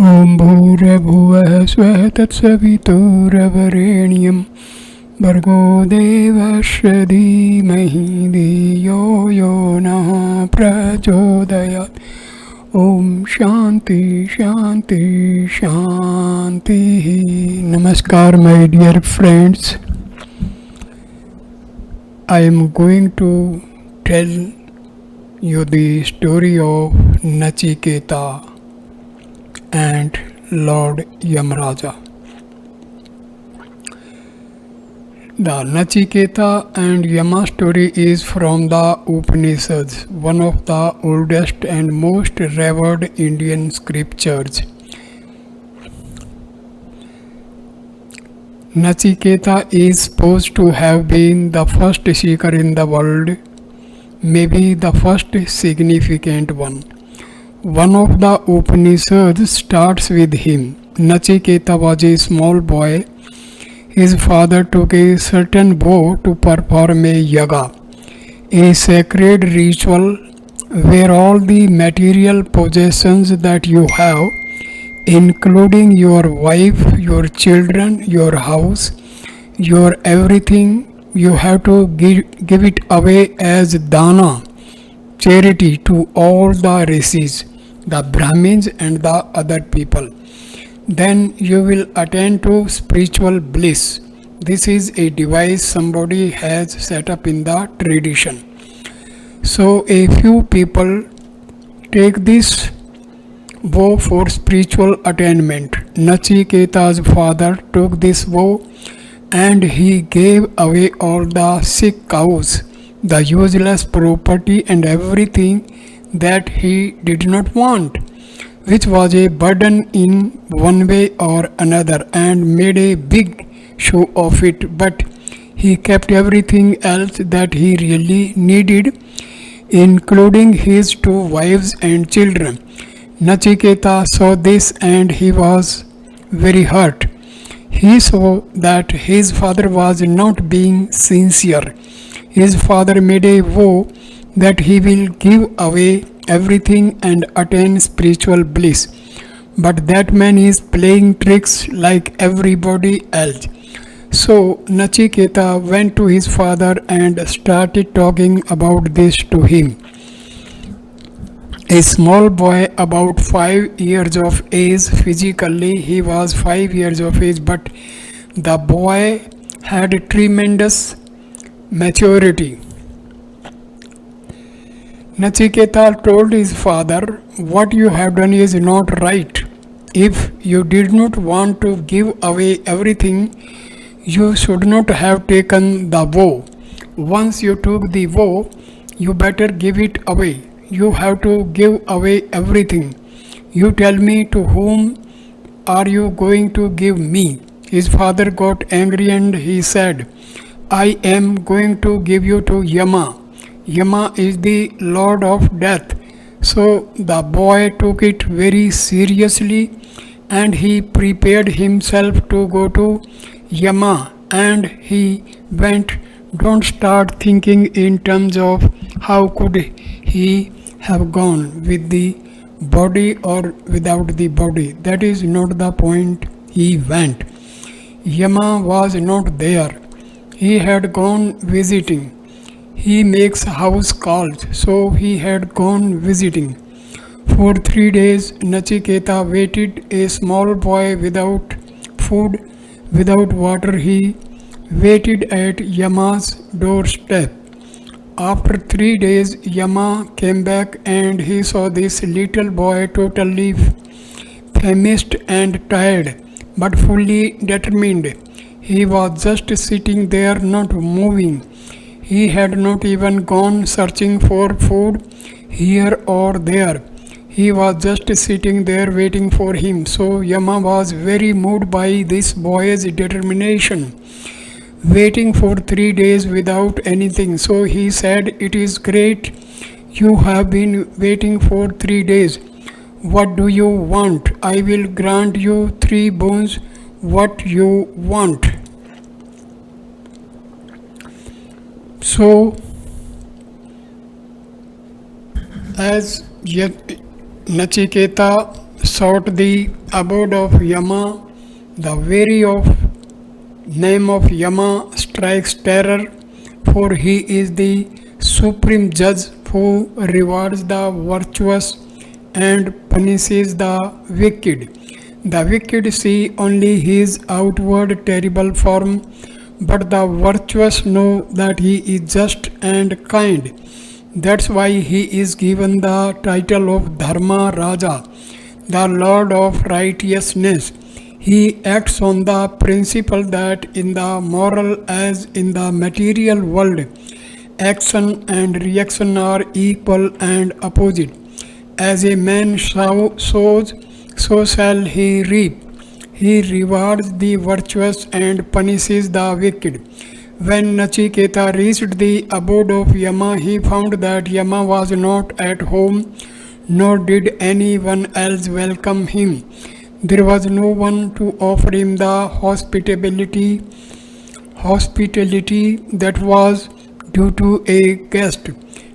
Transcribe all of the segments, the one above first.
ॐ भूर्भुवः स्वः तत्सवितुर्वरेण्यं भर्गो देवस्य धीमहि धियो यो नः प्रचोदयात्. ओम शांति शांति शांति. Namaskar my dear friends. I am going to tell you the story of Nachiketa and Lord Yamaraja. The Nachiketa and Yama story is from the Upanishads, one of the oldest and most revered Indian scriptures. Nachiketa is supposed to have been the first seeker in the world, maybe the first significant one. One of the Upanishads starts with him. Nachiketa was a small boy. His father took a certain vow to perform a yaga, a sacred ritual where all the material possessions that you have, including your wife, your children, your house, your everything, you have to give it away as dana, charity, to all the rishis, the brahmins and the other people. Then you will attain to spiritual bliss. This is a device somebody has set up in the tradition. So a few people take this vow for spiritual attainment. Nachiketa's father took this vow and he gave away all the sick cows, the useless property and everything that he did not want, which was a burden in one way or another, and made a big show of it. But he kept everything else that he really needed, including his two wives and children. Nachiketa saw this and he was very hurt. He saw that his father was not being sincere. His father made a vow that he will give away everything and attain spiritual bliss. But that man is playing tricks like everybody else. So Nachiketa went to his father and started talking about this to him. A small boy about 5 years of age, physically he was 5 years of age, but the boy had tremendous maturity. Nachiketa told his father, "What you have done is not right. If you did not want to give away everything, you should not have taken the vow. Once you took the vow, you better give it away. You have to give away everything. You tell me, to whom are you going to give me?" His father got angry and he said, "I am going to give you to Yama. Yama is the Lord of Death." So the boy took it very seriously and he prepared himself to go to Yama, and he went. Don't start thinking in terms of how could he have gone with the body or without the body. That is not the point. He went. Yama was not there. He had gone visiting. He makes house calls, so he had gone visiting. For 3 days, Nachiketa waited, a small boy without food, without water. He waited at Yama's doorstep. After 3 days, Yama came back and he saw this little boy totally famished and tired, but fully determined. He was just sitting there, not moving. He had not even gone searching for food here or there. He was just sitting there waiting for him. So Yama was very moved by this boy's determination, waiting for 3 days without anything. So he said, "It is great. You have been waiting for 3 days. What do you want? I will grant you 3 boons. What you want?" So as Nachiketa sought the abode of Yama. The very of name of Yama strikes terror, for he is the supreme judge who rewards the virtuous and punishes the wicked. The wicked see only his outward terrible form, but the virtuous know that he is just and kind. That's why he is given the title of Dharma Raja, the Lord of Righteousness. He acts on the principle that in the moral as in the material world, action and reaction are equal and opposite. As a man sows, so shall he reap. He rewards the virtuous and punishes the wicked. When Nachiketa reached the abode of Yama, he found that Yama was not at home, nor did anyone else welcome him. There was no one to offer him the hospitality that was due to a guest.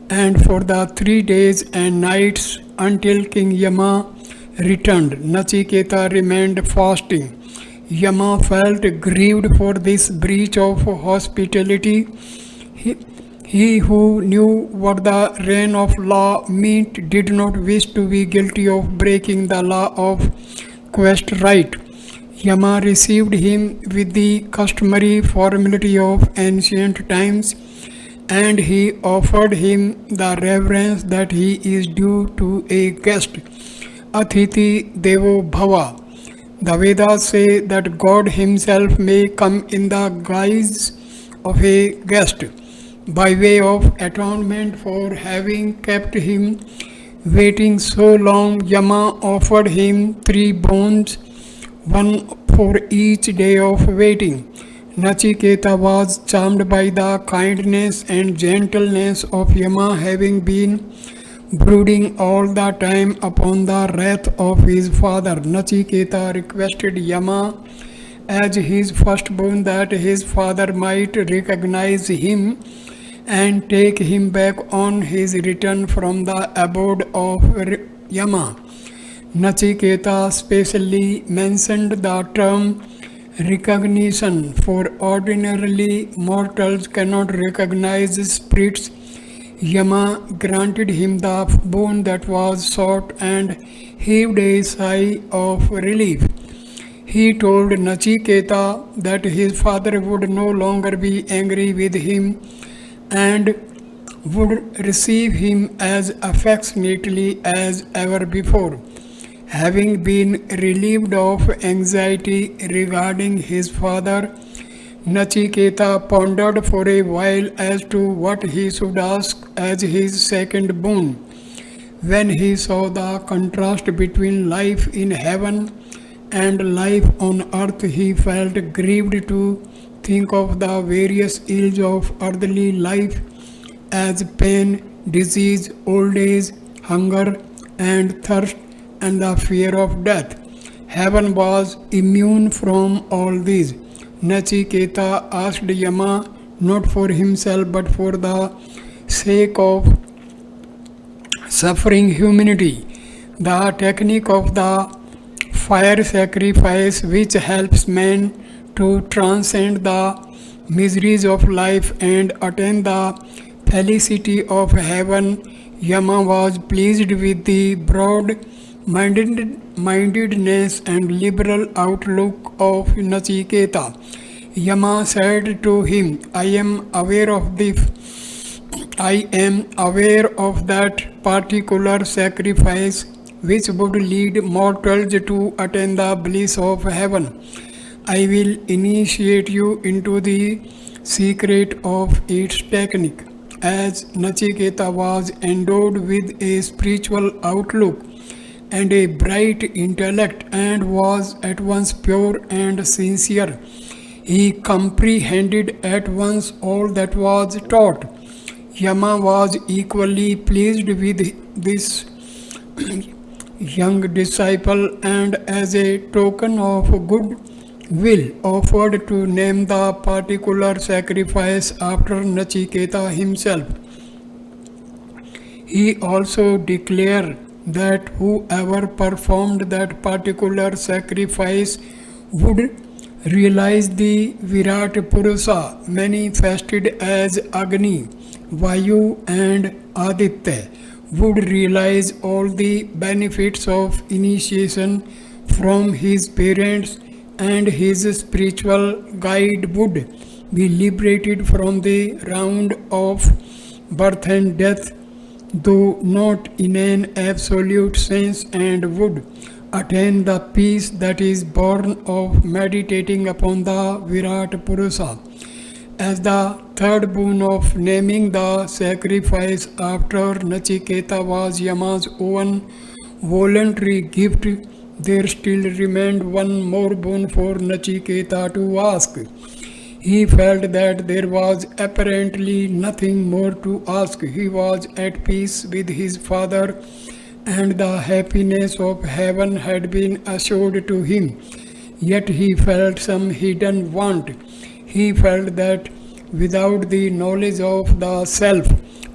And for the 3 days and nights until King Yama returned, Nachiketa remained fasting. Yama felt grieved for this breach of hospitality. He who knew what the reign of law meant did not wish to be guilty of breaking the law of quest right. Yama received him with the customary formality of ancient times, and he offered him the reverence that he is due to a guest. Athithi Devo Bhava. The Vedas say that God himself may come in the guise of a guest. By way of atonement for having kept him waiting so long, Yama offered him 3 bones, one for each day of waiting. Nachiketa was charmed by the kindness and gentleness of Yama, having been brooding all the time upon the wrath of his father. Nachiketa requested Yama as his firstborn that his father might recognize him and take him back on his return from the abode of Yama. Nachiketa specially mentioned the term recognition, for ordinarily mortals cannot recognize spirits. Yama granted him the boon that was sought and heaved a sigh of relief. He told Nachiketa that his father would no longer be angry with him and would receive him as affectionately as ever before. Having been relieved of anxiety regarding his father, Nachiketa pondered for a while as to what he should ask as his second boon. When he saw the contrast between life in heaven and life on earth, he felt grieved to think of the various ills of earthly life as pain, disease, old age, hunger and thirst, and the fear of death. Heaven was immune from all these. Nachiketa asked Yama not for himself but for the sake of suffering humanity. The technique of the fire sacrifice, which helps man to transcend the miseries of life and attain the felicity of heaven. Yama was pleased with the broad mindedness and liberal outlook of Nachiketa. Yama said to him, I am aware of that particular sacrifice which would lead mortals to attain the bliss of heaven. I will initiate you into the secret of its technique. As Nachiketa was endowed with a spiritual outlook and a bright intellect and was at once pure and sincere, he comprehended at once all that was taught. Yama was equally pleased with this young disciple and as a token of good will offered to name the particular sacrifice after Nachiketa himself. He also declared that whoever performed that particular sacrifice would realize the Virat Purusa manifested as Agni, Vayu, and Aditya, would realize all the benefits of initiation from his parents, and his spiritual guide would be liberated from the round of birth and death, though not in an absolute sense, and would attain the peace that is born of meditating upon the Virat Purusa. As the third boon of naming the sacrifice after Nachiketa was Yama's own voluntary gift, there still remained one more boon for Nachiketa to ask. He felt that there was apparently nothing more to ask. He was at peace with his father, and the happiness of heaven had been assured to him. Yet he felt some hidden want. He felt that without the knowledge of the self,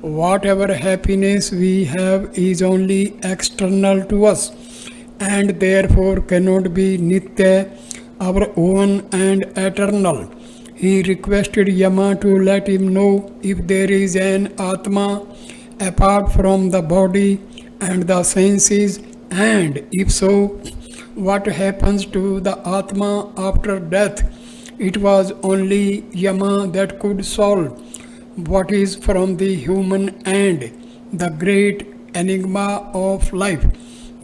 whatever happiness we have is only external to us, and therefore cannot be nitya, our own and eternal. He requested Yama to let him know if there is an Atma apart from the body and the senses, and if so, what happens to the Atma after death. It was only Yama that could solve what is from the human end, the great enigma of life.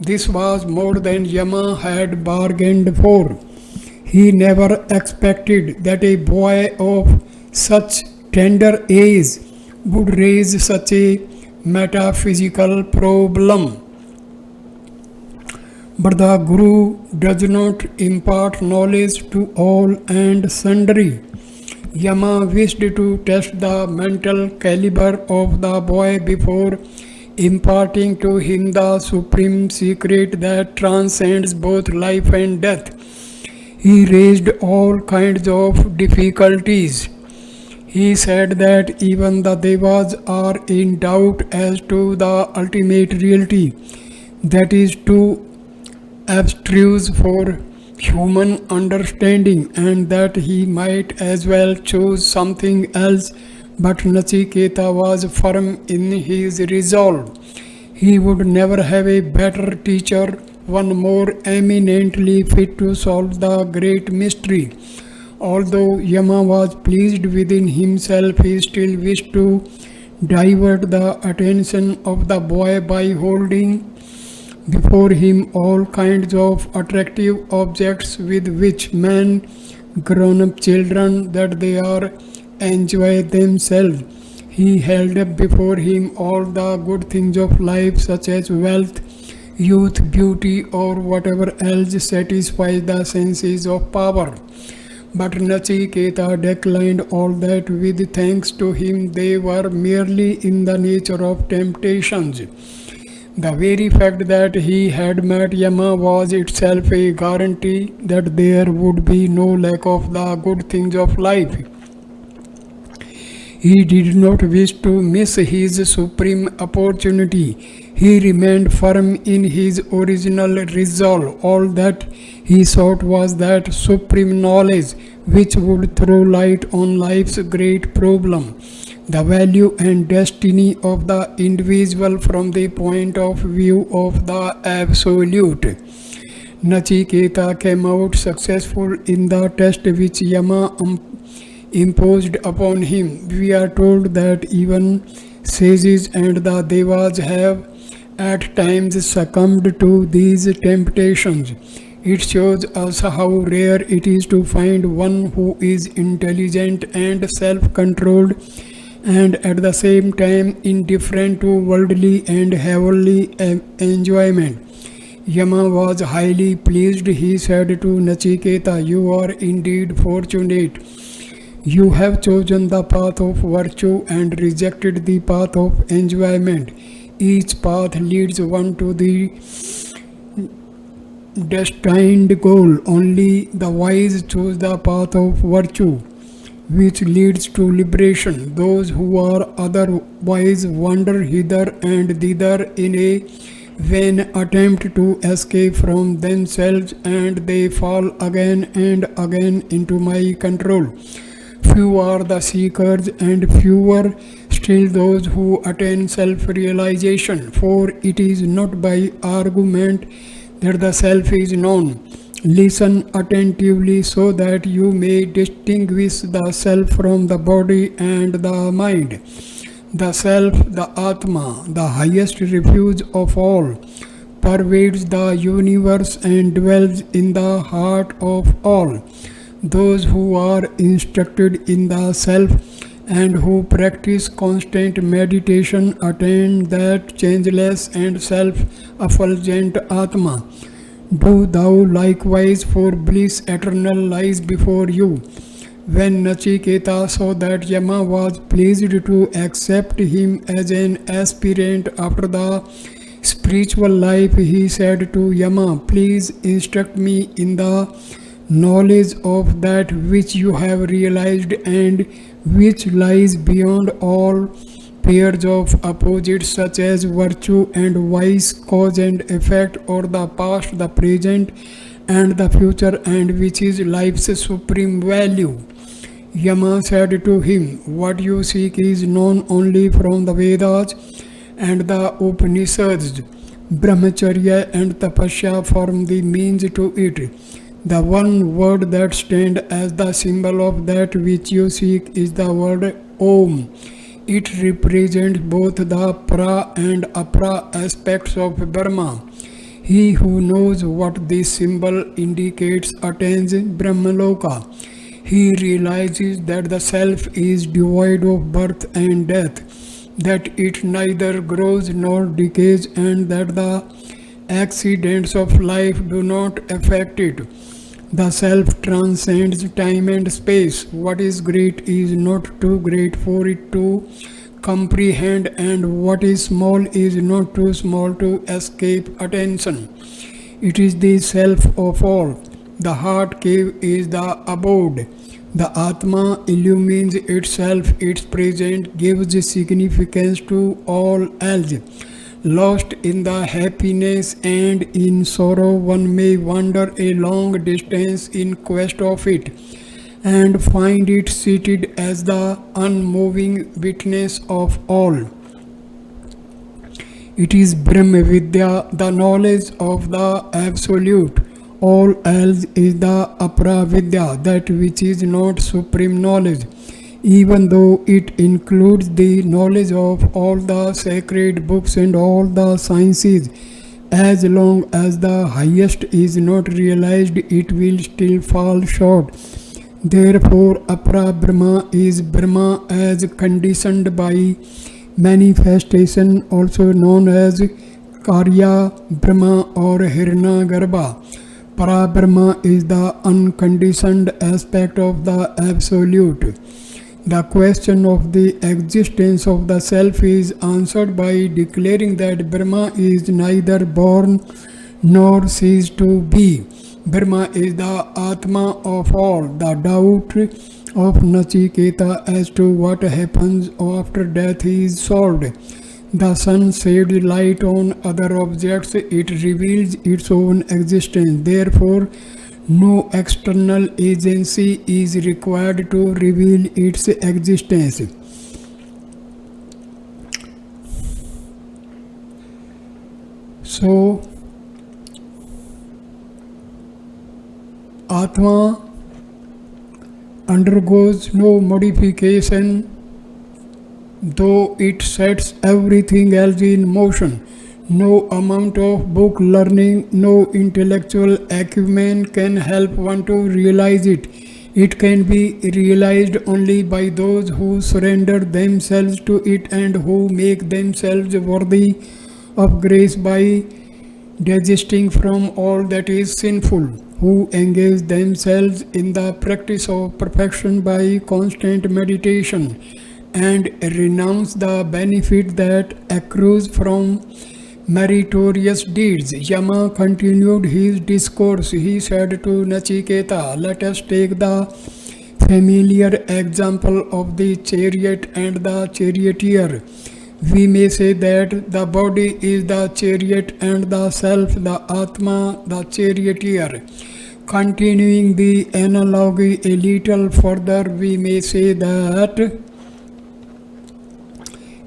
This was more than Yama had bargained for. He never expected that a boy of such tender age would raise such a metaphysical problem. But the Guru does not impart knowledge to all and sundry. Yama wished to test the mental caliber of the boy before imparting to him the supreme secret that transcends both life and death. He raised all kinds of difficulties. He said that even the Devas are in doubt as to the ultimate reality, that is too abstruse for human understanding, and that he might as well choose something else. But Nachiketa was firm in his resolve. He would never have a better teacher, one more eminently fit to solve the great mystery. Although Yama was pleased within himself, he still wished to divert the attention of the boy by holding before him all kinds of attractive objects with which men, grown-up children, that they are enjoy themselves. He held up before him all the good things of life, such as wealth, youth, beauty, or whatever else satisfies the senses of power. But Nachiketa declined all that with thanks to him. They were merely in the nature of temptations. The very fact that he had met Yama was itself a guarantee that there would be no lack of the good things of life. He did not wish to miss his supreme opportunity. He remained firm in his original resolve. All that he sought was that supreme knowledge which would throw light on life's great problem, the value and destiny of the individual from the point of view of the Absolute. Nachiketa came out successful in the test which Yama imposed upon him. We are told that even sages and the devas have at times succumbed to these temptations. It shows us how rare it is to find one who is intelligent and self-controlled and at the same time indifferent to worldly and heavenly enjoyment. Yama was highly pleased. He said to Nachiketa, "You are indeed fortunate. You have chosen the path of virtue and rejected the path of enjoyment. Each path leads one to the destined goal. Only the wise choose the path of virtue, which leads to liberation. Those who are otherwise wander hither and thither in a When attempt to escape from themselves and they fall again and again into my control. Few are the seekers and fewer still those who attain self-realization, for it is not by argument that the self is known. Listen attentively so that you may distinguish the self from the body and the mind. The self, the Atma, the highest refuge of all, pervades the universe and dwells in the heart of all. Those who are instructed in the self and who practice constant meditation attain that changeless and self-effulgent Atma. Do thou likewise, for bliss eternal lies before you. When Nachiketa saw that Yama was pleased to accept him as an aspirant after the spiritual life, he said to Yama, please instruct me in the knowledge of that which you have realized and which lies beyond all pairs of opposites such as virtue and vice, cause and effect, or the past, the present, and the future, and which is life's supreme value. Yama said to him, what you seek is known only from the Vedas and the Upanishads. Brahmacharya and tapasya form the means to it. The one word that stands as the symbol of that which you seek is the word Om. It represents both the pra and apra aspects of Brahma. He who knows what this symbol indicates attains Brahmaloka. He realizes that the self is devoid of birth and death, that it neither grows nor decays, and that the accidents of life do not affect it. The self transcends time and space. What is great is not too great for it to comprehend, and what is small is not too small to escape attention. It is the self of all. The heart cave is the abode. The Atma illumines itself, its presence gives significance to all else. Lost in the happiness and in sorrow, one may wander a long distance in quest of it, and find it seated as the unmoving witness of all. It is Brahma Vidya, the knowledge of the Absolute. All else is the Apara Vidya, that which is not supreme knowledge, even though it includes the knowledge of all the sacred books and all the sciences. As long as the highest is not realized, it will still fall short. Therefore, Apara Brahma is Brahma as conditioned by manifestation, also known as Karya Brahma or Hiranyagarbha. Para-Brahma is the unconditioned aspect of the Absolute. The question of the existence of the self is answered by declaring that Brahma is neither born nor ceased to be. Brahma is the Atma of all. The doubt of Nachiketa as to what happens after death is solved. The sun sheds light on other objects, it reveals its own existence. Therefore, no external agency is required to reveal its existence. So, Atma undergoes no modification, though it sets everything else in motion. No amount of book learning, no intellectual acumen can help one to realize it. It can be realized only by those who surrender themselves to it and who make themselves worthy of grace by desisting from all that is sinful, who engage themselves in the practice of perfection by constant meditation and renounce the benefit that accrues from meritorious deeds. Yama continued his discourse. He said to Nachiketa, let us take the familiar example of the chariot and the charioteer. We may say that the body is the chariot and the self, the Atma, the charioteer. Continuing the analogy a little further, we may say that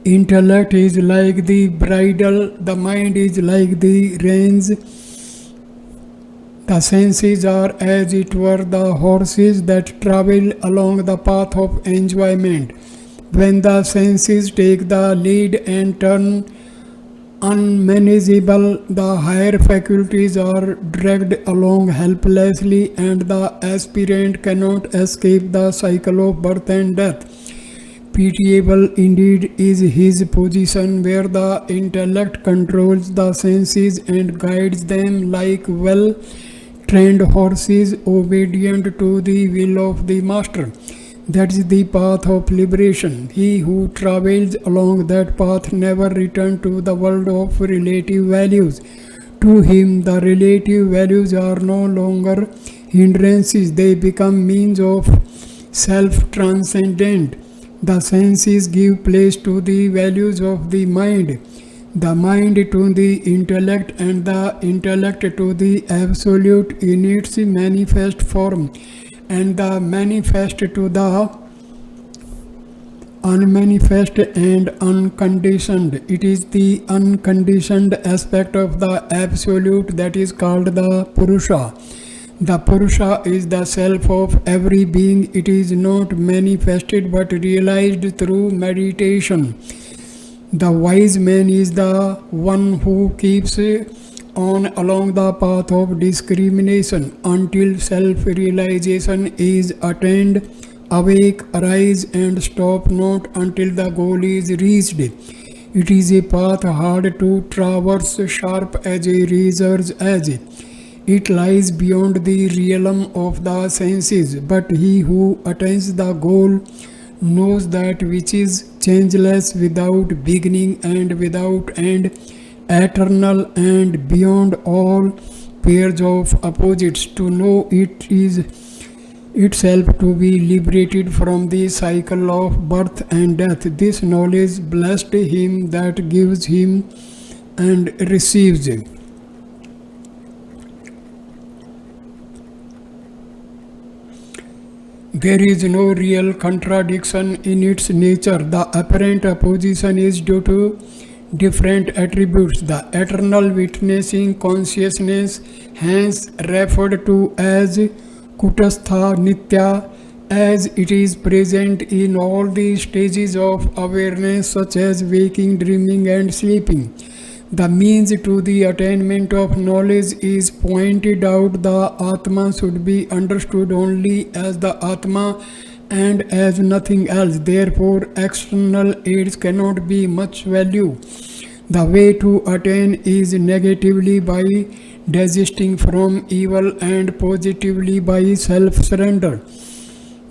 intellect is like the bridle, the mind is like the reins, the senses are as it were the horses that travel along the path of enjoyment. When the senses take the lead and turn unmanageable, the higher faculties are dragged along helplessly, and the aspirant cannot escape the cycle of birth and death. Pitiable indeed is his position, where the intellect controls the senses and guides them like well trained horses obedient to the will of the master. That is the path of liberation. He who travels along that path never returns to the world of relative values. To him, the relative values are no longer hindrances, they become means of self-transcendent. The senses give place to the values of the mind to the intellect, and the intellect to the absolute in its manifest form, and the manifest to the unmanifest and unconditioned. It is the unconditioned aspect of the absolute that is called the Purusha. The Purusha is the self of every being. It is not manifested but realized through meditation. The wise man is the one who keeps on along the path of discrimination until self-realization is attained. Awake, arise and stop not until the goal is reached. It is a path hard to traverse, sharp as a razor's edge. It lies beyond the realm of the senses, but he who attains the goal knows that which is changeless, without beginning and without end, eternal and beyond all pairs of opposites. To know it is itself to be liberated from the cycle of birth and death. This knowledge blessed him that gives him and receives. There is no real contradiction in its nature. The apparent opposition is due to different attributes. The eternal witnessing consciousness, hence referred to as Kutastha Nitya, as it is present in all the stages of awareness such as waking, dreaming and sleeping. The means to the attainment of knowledge is pointed out. The Atma should be understood only as the Atma and as nothing else. Therefore, external aids cannot be much value. The way to attain is negatively by desisting from evil and positively by self-surrender.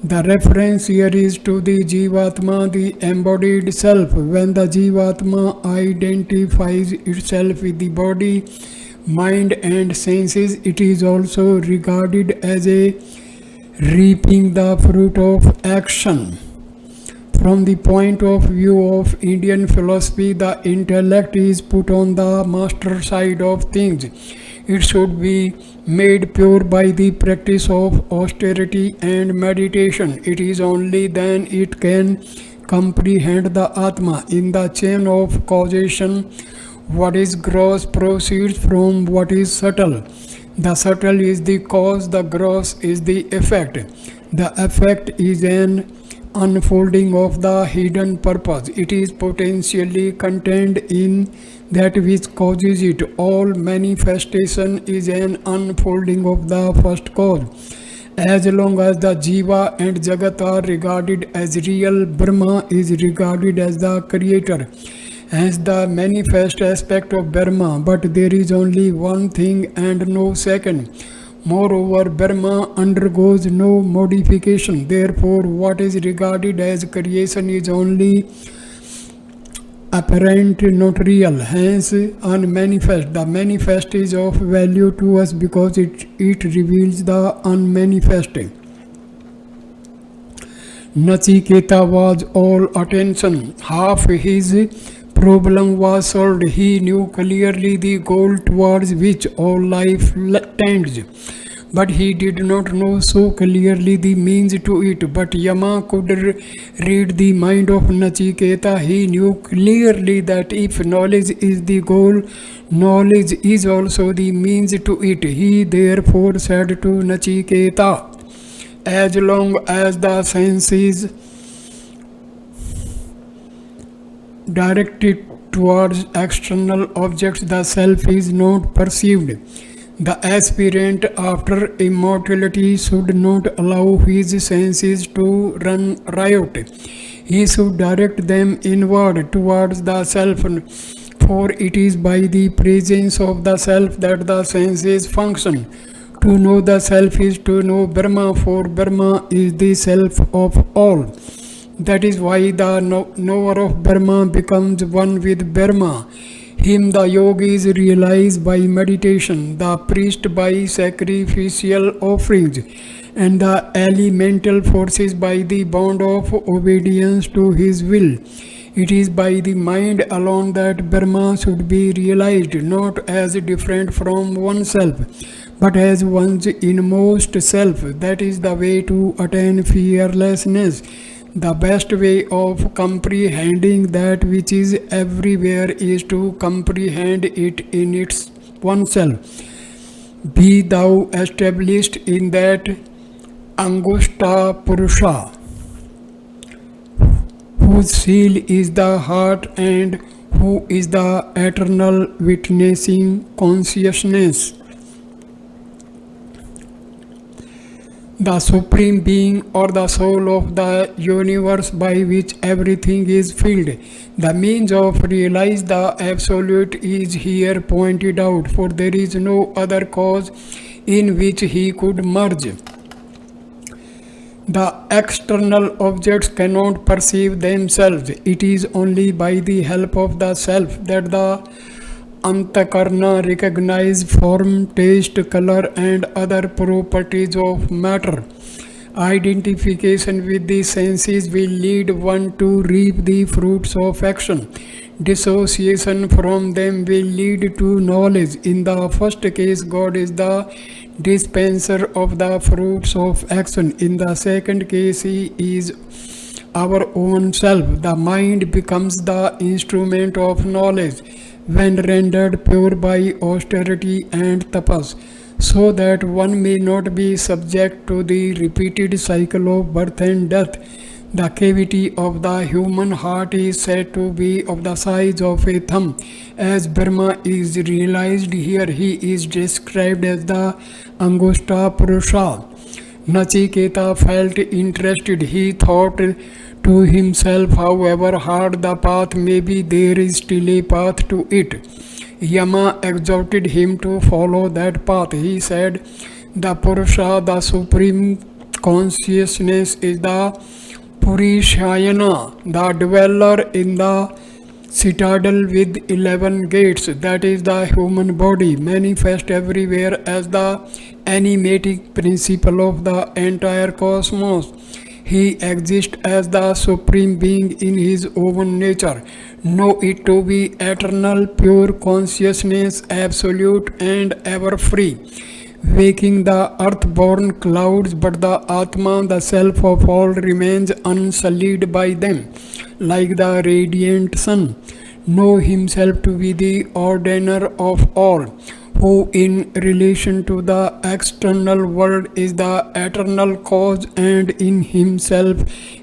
The reference here is to the Jivatma, the embodied self. When the Jivatma identifies itself with the body, mind and senses, it is also regarded as a reaping the fruit of action. From the point of view of Indian philosophy, the intellect is put on the master side of things. It should be made pure by the practice of austerity and meditation. It is only then it can comprehend the Atma. In the chain of causation, what is gross proceeds from what is subtle. The subtle is the cause, the gross is the effect. The effect is an unfolding of the hidden purpose. It is potentially contained in that which causes it. All manifestation is an unfolding of the first cause. As long as the Jiva and Jagat are regarded as real, Brahma is regarded as the creator, as the manifest aspect of Brahma, but there is only one thing and no second. Moreover, Brahma undergoes no modification. Therefore, what is regarded as creation is only apparent, not real, hence unmanifest. The manifest is of value to us because it reveals the unmanifest. Nachiketa was all attention. Half his problem was solved. He knew clearly the goal towards which all life tends. But he did not know so clearly the means to it. But Yama could read the mind of Nachiketa. He knew clearly that if knowledge is the goal, knowledge is also the means to it. He therefore said to Nachiketa, as long as the senses directed towards external objects, the self is not perceived. The aspirant after immortality should not allow his senses to run riot. He should direct them inward towards the self, for it is by the presence of the self that the senses function. To know the self is to know Brahma, for Brahma is the self of all. That is why the knower of Brahma becomes one with Brahma. Him the yogis realize by meditation, the priest by sacrificial offerings, and the elemental forces by the bond of obedience to his will. It is by the mind alone that Brahma should be realized, not as different from oneself, but as one's inmost self. That is the way to attain fearlessness. The best way of comprehending that which is everywhere is to comprehend it in its oneself. Be thou established in that Angushta Purusha, whose seal is the heart and who is the eternal witnessing consciousness. The Supreme Being or the soul of the universe by which everything is filled. The means of realize the Absolute is here pointed out, for there is no other cause in which he could merge. The external objects cannot perceive themselves. It is only by the help of the self that the Antakarna recognize form, taste, color, and other properties of matter. Identification with the senses will lead one to reap the fruits of action. Dissociation from them will lead to knowledge. In the first case, God is the dispenser of the fruits of action. In the second case, He is our own self. The mind becomes the instrument of knowledge when rendered pure by austerity and tapas, so that one may not be subject to the repeated cycle of birth and death. The cavity of the human heart is said to be of the size of a thumb. As Brahma is realized here, he is described as the Angushta Purusha. Nachiketa felt interested. He thought to himself, however hard the path may be, there is still a path to it. Yama exhorted him to follow that path. He said, the Purusha, the supreme consciousness, is the Purishayana, the dweller in the citadel with 11 gates, that is the human body, manifest everywhere as the animating principle of the entire cosmos. He exists as the Supreme Being in His own nature. Know it to be eternal, pure consciousness, absolute and ever free, waking the earth-born clouds, but the Atma, the self of all, remains unsullied by them, like the radiant sun. Know himself to be the ordainer of all, who in relation to the external world is the eternal cause and in himself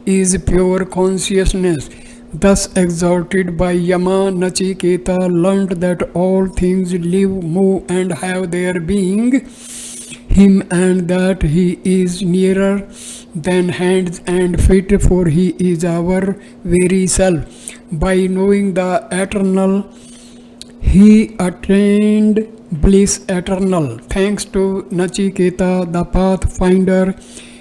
is pure consciousness. Thus exhorted by Yama, Nachiketa learnt that all things live, move and have their being him, and that he is nearer than hands and feet, for he is our very self. By knowing the eternal, he attained bliss eternal. Thanks to Nachiketa, the pathfinder,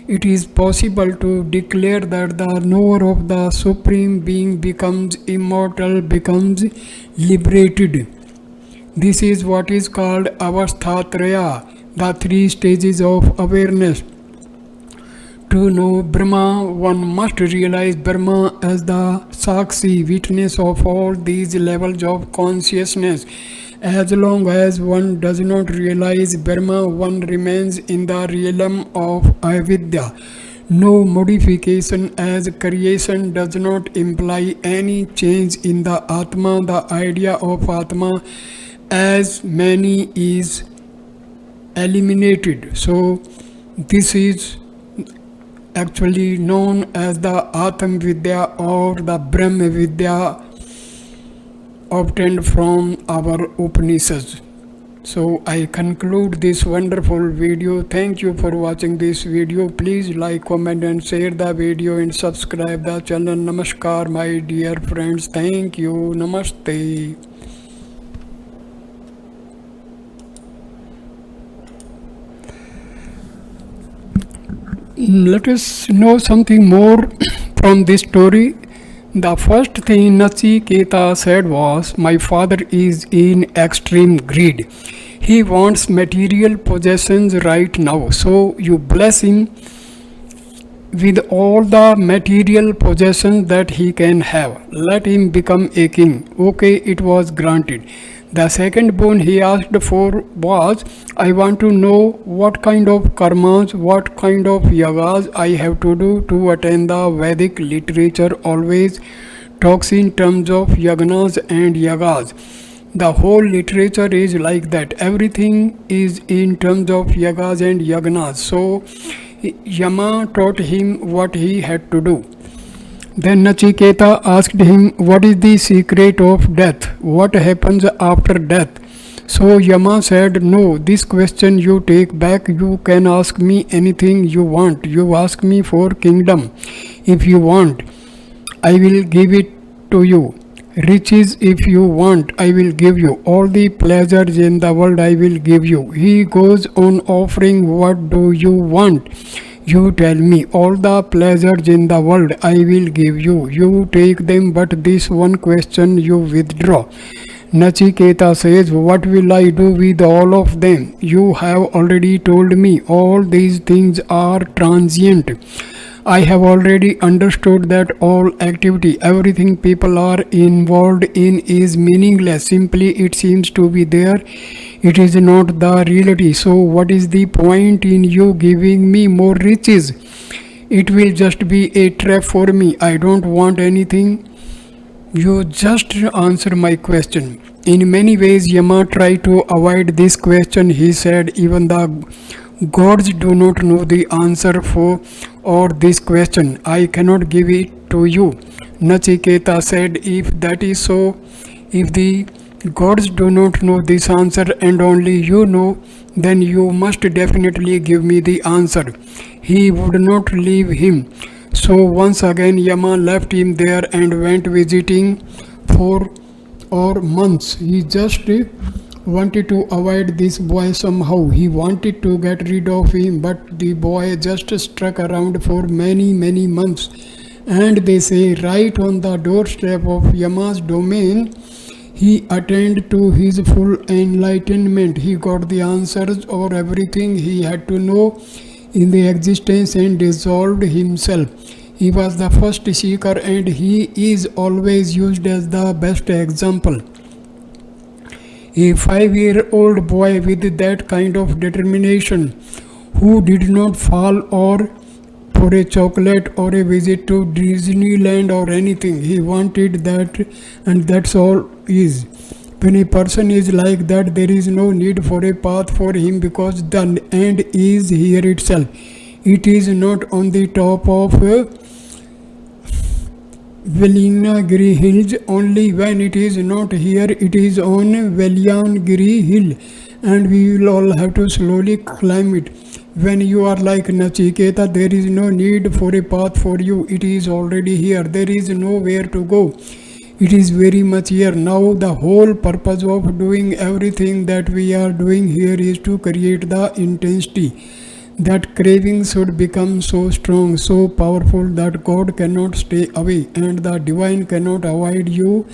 it is possible to declare that the knower of the Supreme Being becomes immortal, becomes liberated. This is what is called avasthatraya, the three stages of awareness. To know Brahma, one must realize Brahma as the Sakshi, witness of all these levels of consciousness. As long as one does not realize Brahma, one remains in the realm of Avidya. No modification as creation does not imply any change in the Atma. The idea of Atma as many is eliminated. So, this is actually known as the Atma Vidya or the Brahma Vidya obtained from our Upanishads. So I conclude this wonderful video. Thank you for watching this video. Please like, comment and share the video and subscribe the channel. Namaskar my dear friends. Thank you. Namaste. Let us know something more from this story. The first thing Nachiketa said was, my father is in extreme greed. He wants material possessions right now. So you bless him with all the material possessions that he can have. Let him become a king. Okay, it was granted. The second boon he asked for was, I want to know what kind of karmas, what kind of yagas I have to do to attain. The Vedic literature always talks in terms of yagnas and yagas. The whole literature is like that. Everything is in terms of yagas and yagnas. So Yama taught him what he had to do. Then Nachiketa asked him, what is the secret of death? What happens after death? So Yama said, no, this question you take back. You can ask me anything you want. You ask me for kingdom. If you want, I will give it to you. Riches if you want, I will give you. All the pleasures in the world I will give you. He goes on offering, what do you want? You tell me. All the pleasures in the world I will give you. You take them, but this one question you withdraw. Nachiketa says, what will I do with all of them? You have already told me all these things are transient. I have already understood that all activity, everything people are involved in is meaningless. Simply it seems to be there. It is not the reality. So what is the point in you giving me more riches? It will just be a trap for me. I don't want anything. You just answer my question. In many ways, Yama tried to avoid this question. He said, even the gods do not know the answer for or this question. I cannot give it to you. Nachiketa said, if that is so, if the gods do not know this answer and only you know, then you must definitely give me the answer. He would not leave him. So once again Yama left him there and went visiting for months. He just wanted to avoid this boy somehow. He wanted to get rid of him, but the boy just stuck around for many months. And they say right on the doorstep of Yama's domain, he attained to his full enlightenment. He got the answers or everything he had to know in the existence and dissolved himself. He was the first seeker and he is always used as the best example. A 5-year-old boy with that kind of determination, who did not fall or for a chocolate or a visit to Disneyland or anything. He wanted that, and that's all is. When a person is like that, there is no need for a path for him because the end is here itself. It is not on the top of Velinagiri Hills. Only when it is not here, it is on Veliangiri Hill, and we will all have to slowly climb it. When you are like Nachiketa, there is no need for a path for you. It is already here. There is nowhere to go. It is very much here. Now the whole purpose of doing everything that we are doing here is to create the intensity. That craving should become so strong, so powerful that God cannot stay away and the divine cannot avoid you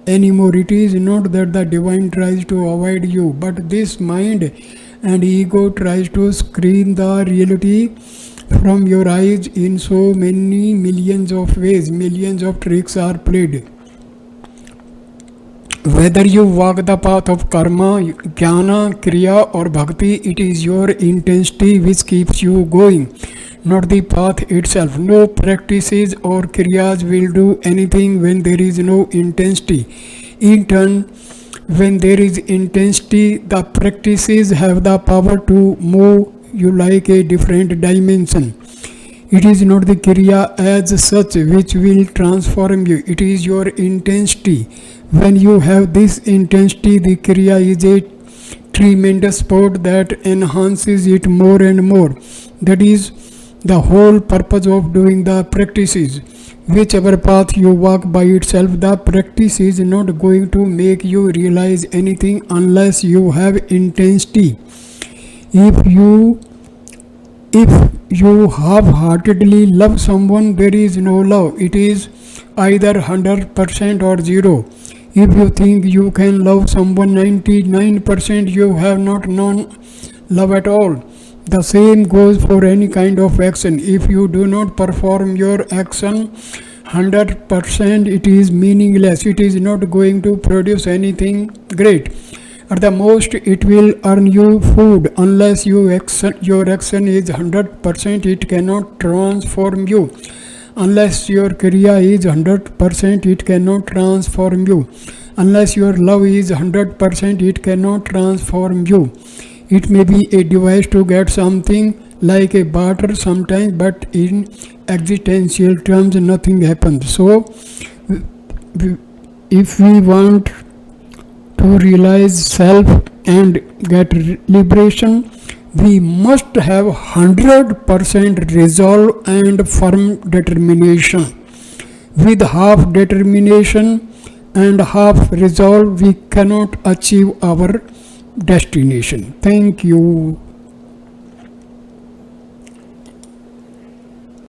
anymore. It is not that the divine tries to avoid you, but this mind and ego tries to screen the reality from your eyes in so many millions of ways. Millions of tricks are played. Whether you walk the path of karma, jnana, kriya or bhakti, it is your intensity which keeps you going, not the path itself. No practices or kriyas will do anything when there is no intensity. In turn, when there is intensity, the practices have the power to move you like a different dimension. It is not the kriya as such which will transform you, it is your intensity. When you have this intensity, the kriya is a tremendous sport that enhances it more and more. That is the whole purpose of doing the practices. Whichever path you walk by itself, the practice is not going to make you realize anything unless you have intensity. If you half-heartedly love someone, there is no love. It is either 100% or 0. If you think you can love someone 99%, you have not known love at all. The same goes for any kind of action. If you do not perform your action 100%, it is meaningless. It is not going to produce anything great. At the most, it will earn you food. Unless your action is 100%, it cannot transform you. Unless your kriya is 100%, it cannot transform you. Unless your love is 100%, it cannot transform you. It may be a device to get something like a barter sometimes, but in existential terms, nothing happens. So, if we want to realize self and get liberation, we must have 100% resolve and firm determination. With half determination and half resolve, we cannot achieve our destination. Thank you.